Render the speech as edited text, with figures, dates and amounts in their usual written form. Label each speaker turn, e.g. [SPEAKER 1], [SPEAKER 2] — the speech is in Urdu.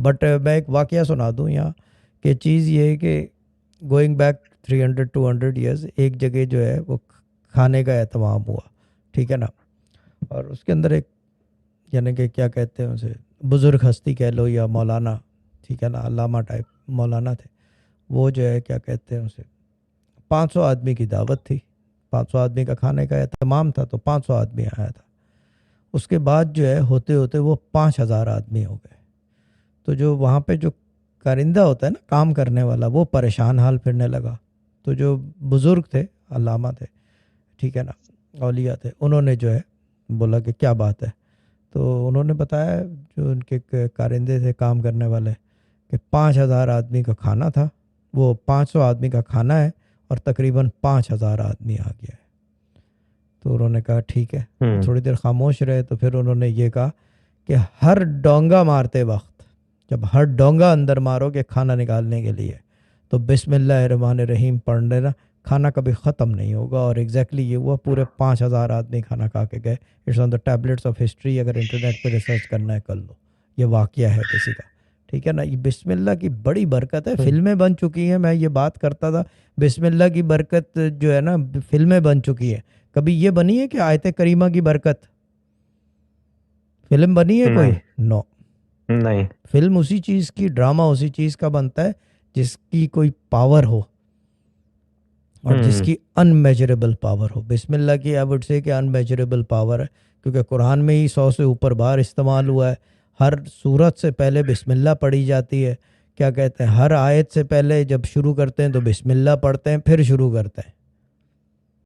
[SPEAKER 1] بٹ میں ایک واقعہ سنا دوں یہاں کہ چیز یہ ہے کہ گوئنگ بیک 300-200 ایئرز ایک جگہ جو ہے وہ کھانے کا اہتمام ہوا، ٹھیک ہے نا، اور اس کے اندر ایک یعنی کہ کیا کہتے ہیں اسے، بزرگ ہستی کہہ لو یا مولانا، ٹھیک ہے نا، علامہ ٹائپ مولانا تھے وہ، جو ہے کیا کہتے ہیں اسے، 500 آدمی کی دعوت تھی، 500 آدمی کا کھانے کا اہتمام تھا، تو 500 آدمی آیا تھا۔ اس کے بعد جو ہے ہوتے ہوتے وہ 5000 آدمی ہو گئے۔ تو جو وہاں پہ جو کارندہ ہوتا ہے نا، کام کرنے والا، وہ پریشان حال پھرنے لگا۔ تو جو بزرگ تھے، علامہ تھے، ٹھیک ہے نا، اولیاء تھے، انہوں نے جو ہے بولا کہ کیا بات ہے، تو انہوں نے بتایا جو ان کے کارندے تھے کام کرنے والے کہ 5000 آدمی کا کھانا تھا، وہ 500 آدمی کا کھانا ہے اور تقریباً 5000 آدمی آ گیا ہے۔ تو انہوں نے کہا ٹھیک ہے، تھوڑی دیر خاموش رہے، تو پھر انہوں نے یہ کہا کہ ہر ڈونگا مارتے وقت، جب ہر ڈونگا اندر مارو گے کھانا نکالنے کے لیے، تو بسم اللہ الرحمن الرحیم پڑھ لینا، کھانا کبھی ختم نہیں ہوگا۔ اور ایگزیکٹلی یہ ہوا، پورے 5000 آدمی کھانا کھا کے گئے۔ It's on the tablets of history, اگر انٹرنیٹ پہ ریسرچ کرنا ہے کر لو، یہ واقعہ ہے کسی کا، ٹھیک ہے نا۔ یہ بسم اللہ کی بڑی برکت ہے، فلمیں بن چکی ہیں، میں یہ بات کرتا تھا، بسم اللہ کی برکت جو ہے نا، فلمیں بن چکی ہیں۔ کبھی یہ بنی ہے کہ آیت کریمہ کی برکت فلم بنی ہے کوئی؟ نو،
[SPEAKER 2] نہیں،
[SPEAKER 1] فلم اسی چیز کی، ڈرامہ اسی چیز کا بنتا ہے جس کی کوئی پاور ہو اور جس کی ان میجریبل پاور ہو۔ بسم اللہ کی آئی وڈ سے کہ ان میجریبل پاور ہے، کیونکہ قرآن میں ہی 100 سے اوپر بار استعمال ہوا ہے۔ ہر سورت سے پہلے بسم اللہ پڑھی جاتی ہے، کیا کہتے ہیں، ہر آیت سے پہلے جب شروع کرتے ہیں تو بسم اللہ پڑھتے ہیں، پھر شروع کرتے ہیں،